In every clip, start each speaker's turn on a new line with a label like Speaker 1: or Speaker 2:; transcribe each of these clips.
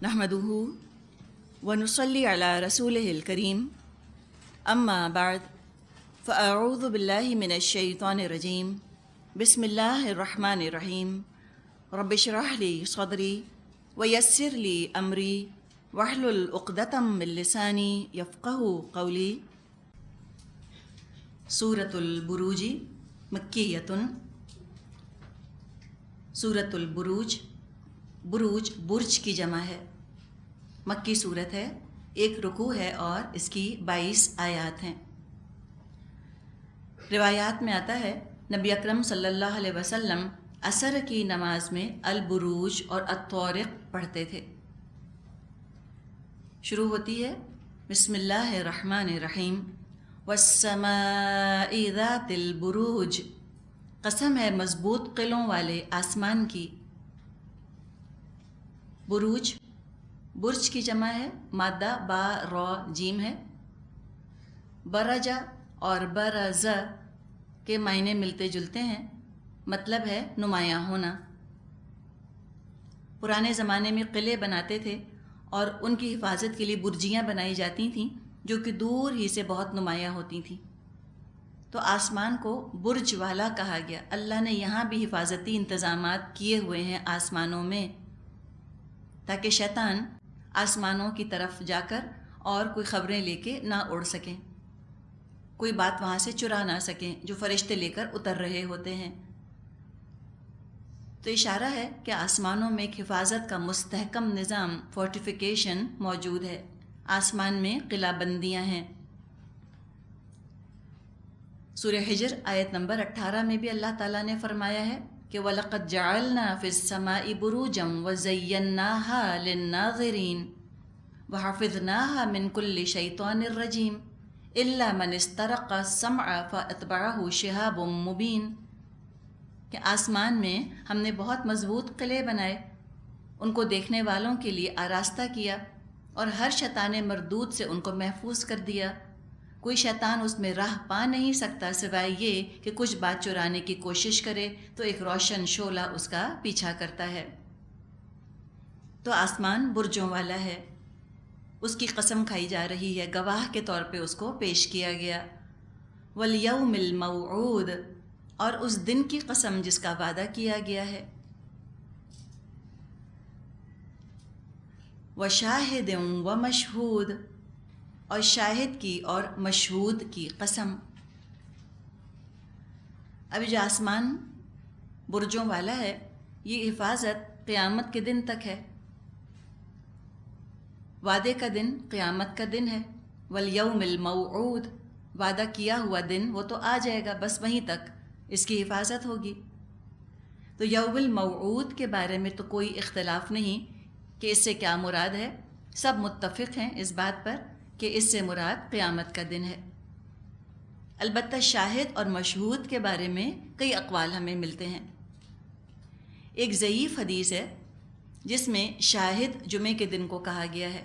Speaker 1: نحمده ونصلي على رسوله الكريم أما بعد فأعوذ بالله من الشيطان الرجيم بسم الله الرحمن الرحيم رب اشرح لي صدري ويسر لي أمري واحلل عقدة من لساني يفقهوا قولي سورة البروج مکیۃ۔ سورة البروج، بروج برج کی جمع ہے، مکی صورت ہے، ایک رکوع ہے اور اس کی 22 آیات ہیں۔ روایات میں آتا ہے نبی اکرم صلی اللہ علیہ وسلم عصر کی نماز میں البروج اور الطارق پڑھتے تھے۔ شروع ہوتی ہے بسم اللہ الرحمن الرحیم والسماء ذات البروج، قسم ہے مضبوط قلعوں والے آسمان کی۔ بروج برج کی جمع ہے، مادہ با را جیم ہے۔ برجا اور برز کے معنی ملتے جلتے ہیں، مطلب ہے نمایاں ہونا۔ پرانے زمانے میں قلعے بناتے تھے اور ان کی حفاظت کے لیے برجیاں بنائی جاتی تھیں جو کہ دور ہی سے بہت نمایاں ہوتی تھیں، تو آسمان کو برج والا کہا گیا۔ اللہ نے یہاں بھی حفاظتی انتظامات کیے ہوئے ہیں آسمانوں میں، تاکہ شیطان آسمانوں کی طرف جا کر اور کوئی خبریں لے کے نہ اڑ سکیں، کوئی بات وہاں سے چرا نہ سکیں جو فرشتے لے کر اتر رہے ہوتے ہیں۔ تو اشارہ ہے کہ آسمانوں میں ایک حفاظت کا مستحکم نظام، فورٹیفیکیشن موجود ہے، آسمان میں قلعہ بندیاں ہیں۔ سورہ حجر آیت نمبر 18 میں بھی اللہ تعالیٰ نے فرمایا ہے کہ وَلَقَدْ جَعَلْنَا فِي السَّمَاءِ بُرُوجًا وَزَيَّنَّاهَا لِلنَّاظِرِينَ وَحَفِظْنَاهَا مِنْ كُلِّ شَيْطَانٍ رَجِيمٍ إِلَّا مَنِ اسْتَرَقَ السَّمْعَ فَأَتْبَعَهُ شِهَابٌ مُبِينٌ، کہ آسمان میں ہم نے بہت مضبوط قلعے بنائے، ان کو دیکھنے والوں کے لیے آراستہ کیا اور ہر شیطان مردود سے ان کو محفوظ کر دیا۔ کوئی شیطان اس میں راہ پا نہیں سکتا سوائے یہ کہ کچھ بات چرانے کی کوشش کرے تو ایک روشن شعلہ اس کا پیچھا کرتا ہے۔ تو آسمان برجوں والا ہے، اس کی قسم کھائی جا رہی ہے، گواہ کے طور پہ اس کو پیش کیا گیا۔ والیوم الموعود، اور اس دن کی قسم جس کا وعدہ کیا گیا ہے۔ وشاہد ومشہود، اور شاہد کی اور مشہود کی قسم۔ ابھی جو آسمان برجوں والا ہے، یہ حفاظت قیامت کے دن تک ہے۔ وعدے کا دن قیامت کا دن ہے، والیوم الموعود، وعدہ کیا ہوا دن وہ تو آ جائے گا، بس وہیں تک اس کی حفاظت ہوگی۔ تو یوم الموعود کے بارے میں تو کوئی اختلاف نہیں کہ اس سے کیا مراد ہے، سب متفق ہیں اس بات پر کہ اس سے مراد قیامت کا دن ہے۔ البتہ شاہد اور مشہود کے بارے میں کئی اقوال ہمیں ملتے ہیں۔ ایک ضعیف حدیث ہے جس میں شاہد جمعے کے دن کو کہا گیا ہے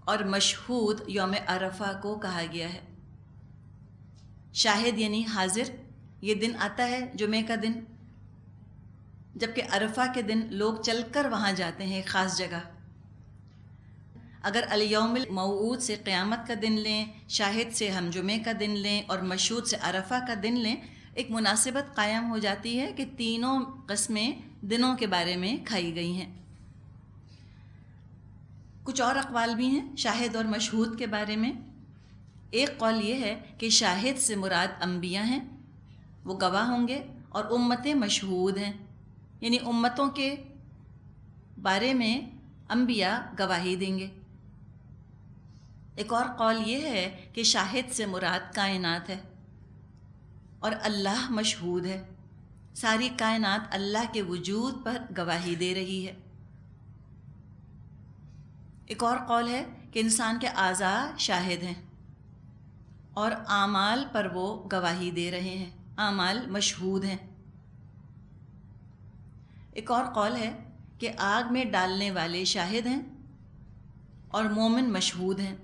Speaker 1: اور مشہود یوم عرفہ کو کہا گیا ہے۔ شاہد یعنی حاضر، یہ دن آتا ہے جمعے کا دن، جبکہ عرفہ کے دن لوگ چل کر وہاں جاتے ہیں ایک خاص جگہ۔ اگر الیوم الموعود سے قیامت کا دن لیں، شاہد سے ہم جمعے کا دن لیں اور مشہود سے عرفہ کا دن لیں، ایک مناسبت قائم ہو جاتی ہے کہ تینوں قسمیں دنوں کے بارے میں کھائی گئی ہیں۔ کچھ اور اقوال بھی ہیں شاہد اور مشہود کے بارے میں۔ ایک قول یہ ہے کہ شاہد سے مراد انبیاء ہیں، وہ گواہ ہوں گے، اور امتیں مشہود ہیں، یعنی امتوں کے بارے میں انبیاء گواہی دیں گے۔ ایک اور قول یہ ہے کہ شاہد سے مراد کائنات ہے اور اللہ مشہود ہے، ساری کائنات اللہ کے وجود پر گواہی دے رہی ہے۔ ایک اور قول ہے کہ انسان کے اعضاء شاہد ہیں اور اعمال پر وہ گواہی دے رہے ہیں، اعمال مشہود ہیں۔ ایک اور قول ہے کہ آگ میں ڈالنے والے شاہد ہیں اور مومن مشہود ہیں،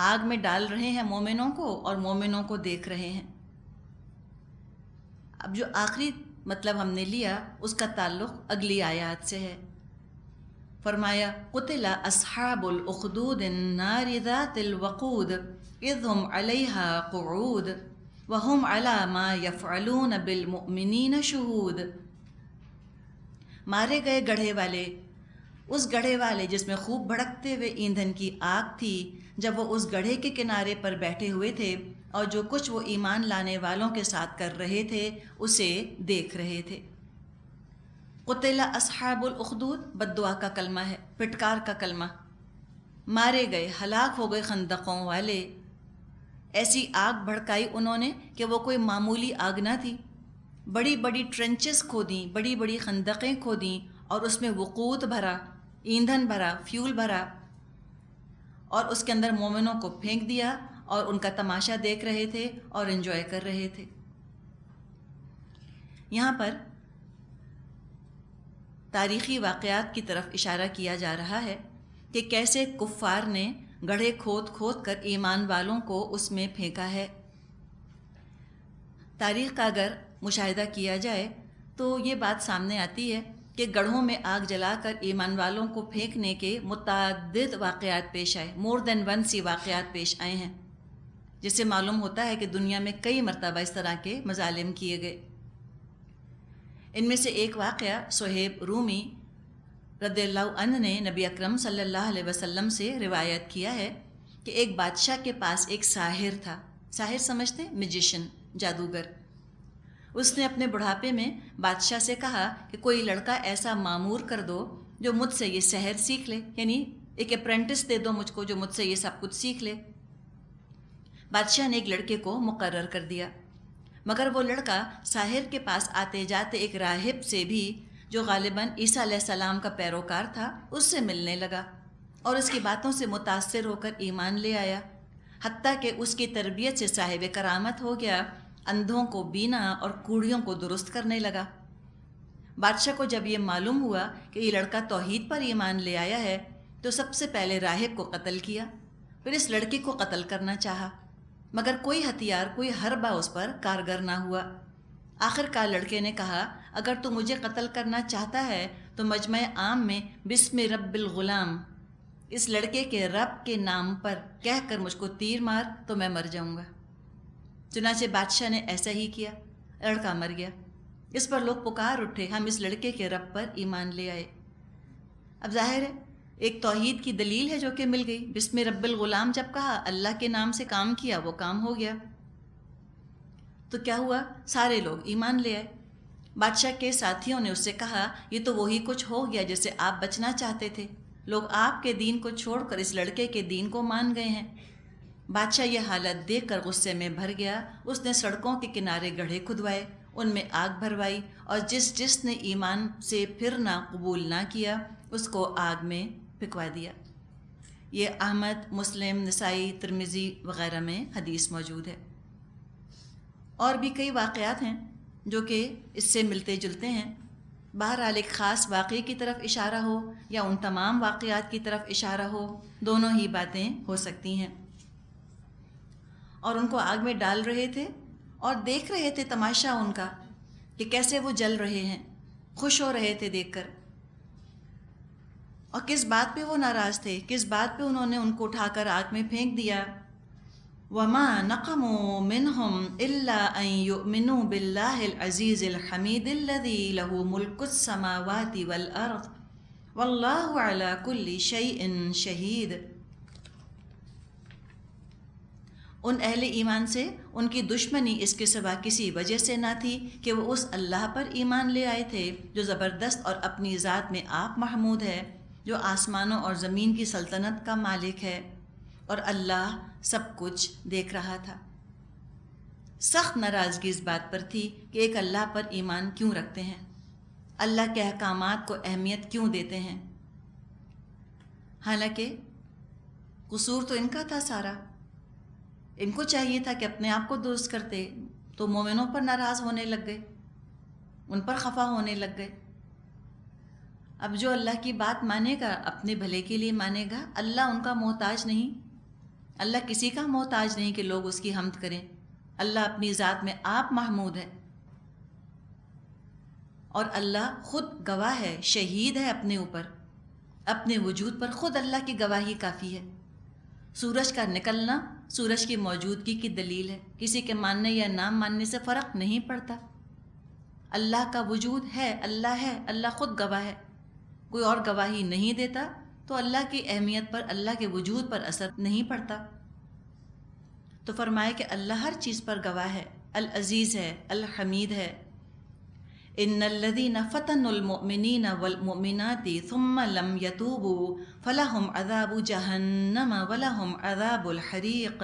Speaker 1: آگ میں ڈال رہے ہیں مومنوں کو اور مومنوں کو دیکھ رہے ہیں۔ اب جو آخری مطلب ہم نے لیا اس کا تعلق اگلی آیات سے ہے۔ فرمایا قتل اصحاب الاخدود النار ذات الوقود اذ هم علیہا قعود وهم علی ما یفعلون بالمؤمنین شہود۔ مارے گئے گڑھے والے، اس گڑھے والے جس میں خوب بھڑکتے ہوئے ایندھن کی آگ تھی، جب وہ اس گڑھے کے کنارے پر بیٹھے ہوئے تھے اور جو کچھ وہ ایمان لانے والوں کے ساتھ کر رہے تھے اسے دیکھ رہے تھے۔ قتل اصحاب الاخدود بد دعا کا کلمہ ہے، پھٹکار کا کلمہ۔ مارے گئے، ہلاک ہو گئے خندقوں والے۔ ایسی آگ بھڑکائی انہوں نے کہ وہ کوئی معمولی آگ نہ تھی، بڑی بڑی ٹرنچز کھودیں، بڑی بڑی خندقیں کھودیں اور اس میں وقود بھرا، ایندھن بھرا، فیول بھرا، اور اس کے اندر مومنوں کو پھینک دیا اور ان کا تماشا دیکھ رہے تھے اور انجوائے کر رہے تھے۔ یہاں پر تاریخی واقعات کی طرف اشارہ کیا جا رہا ہے کہ کیسے کفار نے گڑھے کھود کھود کر ایمان والوں کو اس میں پھینکا ہے۔ تاریخ کا اگر مشاہدہ کیا جائے تو یہ بات سامنے آتی ہے کہ گڑھوں میں آگ جلا کر ایمان والوں کو پھینکنے کے متعدد واقعات پیش آئے، مور دین ون سی واقعات پیش آئے ہیں، جس سے معلوم ہوتا ہے کہ دنیا میں کئی مرتبہ اس طرح کے مظالم کیے گئے۔ ان میں سے ایک واقعہ صہیب رومی رضی اللہ عنہ نے نبی اکرم صلی اللہ علیہ وسلم سے روایت کیا ہے کہ ایک بادشاہ کے پاس ایک ساحر تھا۔ ساحر سمجھتے ہیں؟ میجیشن، جادوگر۔ اس نے اپنے بڑھاپے میں بادشاہ سے کہا کہ کوئی لڑکا ایسا معمور کر دو جو مجھ سے یہ سحر سیکھ لے، یعنی ایک اپرینٹس دے دو مجھ کو جو مجھ سے یہ سب کچھ سیکھ لے۔ بادشاہ نے ایک لڑکے کو مقرر کر دیا، مگر وہ لڑکا ساحر کے پاس آتے جاتے ایک راہب سے بھی جو غالباً عیسیٰ علیہ السلام کا پیروکار تھا اس سے ملنے لگا اور اس کی باتوں سے متاثر ہو کر ایمان لے آیا، حتیٰ کہ اس کی تربیت سے صاحب کرامت ہو گیا، اندھوں کو بینا اور کوڑیوں کو درست کرنے لگا۔ بادشاہ کو جب یہ معلوم ہوا کہ یہ لڑکا توحید پر ایمان لے آیا ہے تو سب سے پہلے راہب کو قتل کیا، پھر اس لڑکے کو قتل کرنا چاہا، مگر کوئی ہتھیار، کوئی حربہ اس پر کارگر نہ ہوا۔ آخر کار لڑکے نے کہا اگر تو مجھے قتل کرنا چاہتا ہے تو مجمع عام میں بسم رب الغلام، اس لڑکے کے رب کے نام پر کہہ کر مجھ کو تیر مار تو میں مر جاؤں گا۔ چنانچہ بادشاہ نے ایسا ہی کیا، لڑکا مر گیا۔ اس پر لوگ پکار اٹھے، ہم اس لڑکے کے رب پر ایمان لے آئے۔ اب ظاہر ہے ایک توحید کی دلیل ہے جو کہ مل گئی، بسم رب الغلام جب کہا، اللہ کے نام سے کام کیا، وہ کام ہو گیا۔ تو کیا ہوا؟ سارے لوگ ایمان لے آئے۔ بادشاہ کے ساتھیوں نے اس سے کہا یہ تو وہی کچھ ہو گیا جس سے آپ بچنا چاہتے تھے، لوگ آپ کے دین کو چھوڑ کر اس لڑکے کے دین کو مان گئے ہیں۔ بادشاہ یہ حالت دیکھ کر غصے میں بھر گیا، اس نے سڑکوں کے کنارے گڑھے کھدوائے، ان میں آگ بھروائی اور جس نے ایمان سے پھرنا قبول نہ کیا اس کو آگ میں پھینکوا دیا۔ یہ احمد، مسلم، نسائی، ترمذی وغیرہ میں حدیث موجود ہے۔ اور بھی کئی واقعات ہیں جو کہ اس سے ملتے جلتے ہیں۔ بہرحال ایک خاص واقعے کی طرف اشارہ ہو یا ان تمام واقعات کی طرف اشارہ ہو، دونوں ہی باتیں ہو سکتی ہیں۔ اور ان کو آگ میں ڈال رہے تھے اور دیکھ رہے تھے تماشا ان کا کہ کیسے وہ جل رہے ہیں، خوش ہو رہے تھے دیکھ کر۔ اور کس بات پہ وہ ناراض تھے، کس بات پہ انہوں نے ان کو اٹھا کر آگ میں پھینک دیا۔ وَمَا نَقَمُوا مِنْهُمْ إِلَّا أَن يُؤْمِنُوا بِاللَّهِ الْعَزِيزِ الْحَمِيدِ الَّذِي لَهُ مُلْكُ السَّمَاوَاتِ وَالْأَرْضِ وَاللَّهُ عَلَى كُلِّ شَيْءٍ شَهِيدٌ۔ ان اہل ایمان سے ان کی دشمنی اس کے سوا کسی وجہ سے نہ تھی کہ وہ اس اللہ پر ایمان لے آئے تھے جو زبردست اور اپنی ذات میں آپ محمود ہے، جو آسمانوں اور زمین کی سلطنت کا مالک ہے، اور اللہ سب کچھ دیکھ رہا تھا۔ سخت ناراضگی اس بات پر تھی کہ ایک اللہ پر ایمان کیوں رکھتے ہیں، اللہ کے احکامات کو اہمیت کیوں دیتے ہیں، حالانکہ قصور تو ان کا تھا سارا۔ ان کو چاہیے تھا کہ اپنے آپ کو درست کرتے، تو مومنوں پر ناراض ہونے لگ گئے، ان پر خفا ہونے لگ گئے۔ اب جو اللہ کی بات مانے گا اپنے بھلے کے لیے مانے گا، اللہ ان کا محتاج نہیں، اللہ کسی کا محتاج نہیں کہ لوگ اس کی حمد کریں۔ اللہ اپنی ذات میں آپ محمود ہے، اور اللہ خود گواہ ہے، شہید ہے اپنے اوپر، اپنے وجود پر خود اللہ کی گواہی کافی ہے۔ سورج کا نکلنا سورج کی موجودگی کی دلیل ہے، کسی کے ماننے یا نہ ماننے سے فرق نہیں پڑتا۔ اللہ کا وجود ہے، اللہ خود گواہ ہے، کوئی اور گواہی نہیں دیتا تو اللہ کی اہمیت پر، اللہ کے وجود پر اثر نہیں پڑتا۔ تو فرمائے کہ اللہ ہر چیز پر گواہ ہے، العزیز ہے، الحمید ہے۔ ان الذین فتنوا المؤمنین والمؤمنات ثم لم یتوبوا فلہم عذاب جہنم ولہم عذاب الحریق۔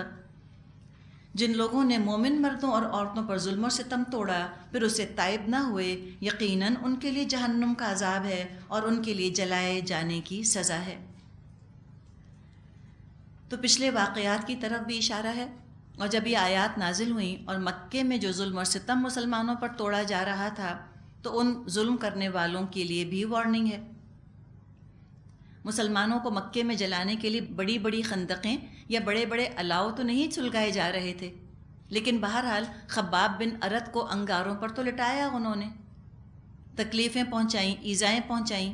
Speaker 1: جن لوگوں نے مومن مردوں اور عورتوں پر ظلم و ستم توڑا پھر اسے تائب نہ ہوئے، یقیناً ان کے لیے جہنم کا عذاب ہے اور ان کے لیے جلائے جانے کی سزا ہے۔ تو پچھلے واقعات کی طرف بھی اشارہ ہے، اور جب یہ آیات نازل ہوئیں اور مکے میں جو ظلم اور ستم مسلمانوں پر توڑا جا رہا تھا تو ان ظلم کرنے والوں کے لیے بھی وارننگ ہے۔ مسلمانوں کو مکے میں جلانے کے لیے بڑی بڑی خندقیں یا بڑے بڑے الاؤ تو نہیں سلگائے جا رہے تھے، لیکن بہرحال خباب بن ارت کو انگاروں پر تو لٹایا، انہوں نے تکلیفیں پہنچائیں، ایذائیں پہنچائیں۔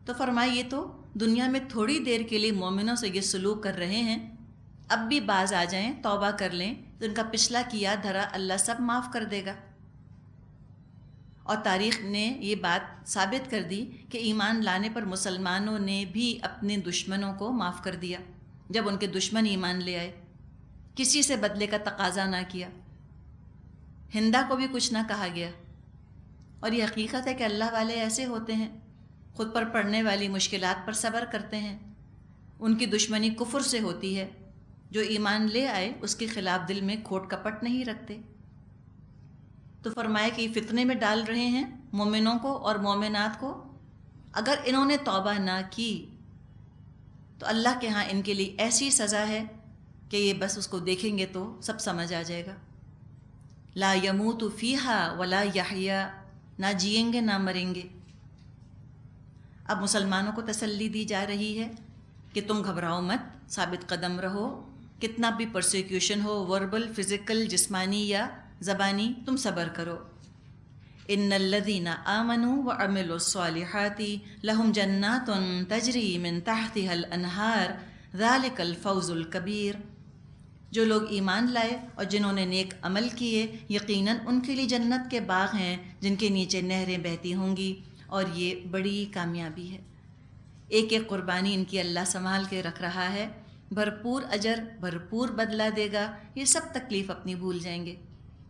Speaker 1: تو فرمایا یہ تو دنیا میں تھوڑی دیر کے لیے مومنوں سے یہ سلوک کر رہے ہیں، اب بھی باز آ جائیں، توبہ کر لیں تو ان کا پچھلا کیا دھرا اللہ سب معاف کر دے گا۔ اور تاریخ نے یہ بات ثابت کر دی کہ ایمان لانے پر مسلمانوں نے بھی اپنے دشمنوں کو معاف کر دیا، جب ان کے دشمن ایمان لے آئے، کسی سے بدلے کا تقاضا نہ کیا، ہندا کو بھی کچھ نہ کہا گیا۔ اور یہ حقیقت ہے کہ اللہ والے ایسے ہوتے ہیں، خود پر پڑنے والی مشکلات پر صبر کرتے ہیں۔ ان کی دشمنی کفر سے ہوتی ہے، جو ایمان لے آئے اس کے خلاف دل میں کھوٹ کپٹ نہیں رکھتے۔ تو فرمایا کہ یہ فتنے میں ڈال رہے ہیں مومنوں کو اور مومنات کو، اگر انہوں نے توبہ نہ کی تو اللہ کے ہاں ان کے لیے ایسی سزا ہے کہ یہ بس اس کو دیکھیں گے تو سب سمجھ آ جائے گا۔ لا یموت فیہا ولا یحیا، نہ جئیں گے نہ مریں گے۔ اب مسلمانوں کو تسلی دی جا رہی ہے کہ تم گھبراؤ مت، ثابت قدم رہو، کتنا بھی پرسیکیوشن ہو، وربل، فزیکل، جسمانی یا زبانی، تم صبر کرو۔ ان الذین آمنوا وعملوا الصالحات لهم جنات تجری من تحتها الانہار ذلک الفوز الکبیر۔ جو لوگ ایمان لائے اور جنہوں نے نیک عمل کیے، یقیناً ان کے لیے جنت کے باغ ہیں جن کے نیچے نہریں بہتی ہوں گی، اور یہ بڑی کامیابی ہے۔ ایک ایک قربانی ان کی اللہ سنبھال کے رکھ رہا ہے، بھرپور اجر، بھرپور بدلہ دے گا۔ یہ سب تکلیف اپنی بھول جائیں گے۔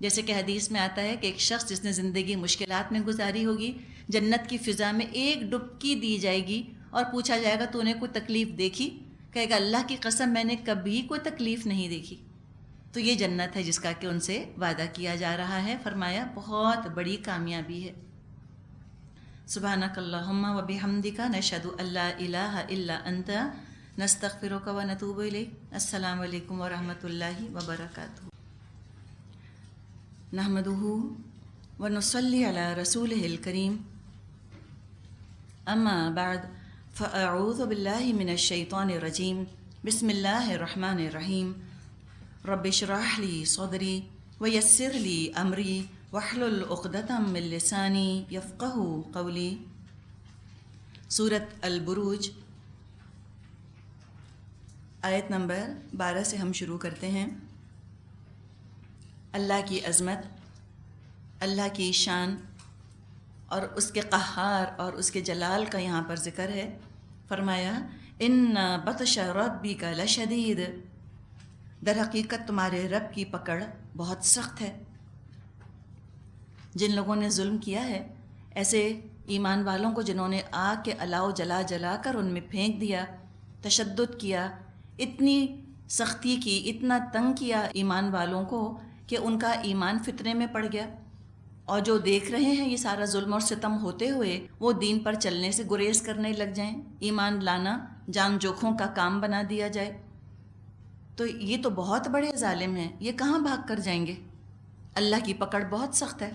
Speaker 1: جیسے کہ حدیث میں آتا ہے کہ ایک شخص جس نے زندگی مشکلات میں گزاری ہوگی، جنت کی فضا میں ایک ڈبکی دی جائے گی اور پوچھا جائے گا تو نے کوئی تکلیف دیکھی؟ کہے گا اللہ کی قسم میں نے کبھی کوئی تکلیف نہیں دیکھی۔ تو یہ جنت ہے جس کا کہ ان سے وعدہ کیا جا رہا ہے۔ فرمایا بہت بڑی کامیابی ہے۔ سبحانک اللہم و بحمدک نشہد ان لا الہ الا انت نستغفرک و نتوب الیک۔ السلام علیکم ورحمۃ اللہ وبرکاتہ۔ نحمدہ ونصلی علی رسولہ الکریم، اما بعد فاعوذ باللہ من الشیطان الرجیم، بسم اللہ الرحمن الرحیم۔ رب اشرح لی صدری ویسر لی امری واحلل عقدۃ من لسانی یفقہوا قولی۔ سورۃ البروج، آیت نمبر 12 سے ہم شروع کرتے ہیں۔ اللہ کی عظمت، اللہ کی شان اور اس کے قہار اور اس کے جلال کا یہاں پر ذکر ہے۔ فرمایا ان بطش ربک لشدید، در حقیقت تمہارے رب کی پکڑ بہت سخت ہے۔ جن لوگوں نے ظلم کیا ہے، ایسے ایمان والوں کو جنہوں نے آگ کے الاؤ جلا جلا کر ان میں پھینک دیا، تشدد کیا، اتنی سختی کی، اتنا تنگ کیا ایمان والوں کو کہ ان کا ایمان فتنے میں پڑ گیا، اور جو دیکھ رہے ہیں یہ سارا ظلم اور ستم ہوتے ہوئے وہ دین پر چلنے سے گریز کرنے لگ جائیں، ایمان لانا جان جوکھوں کا کام بنا دیا جائے، تو یہ تو بہت بڑے ظالم ہیں، یہ کہاں بھاگ کر جائیں گے؟ اللہ کی پکڑ بہت سخت ہے۔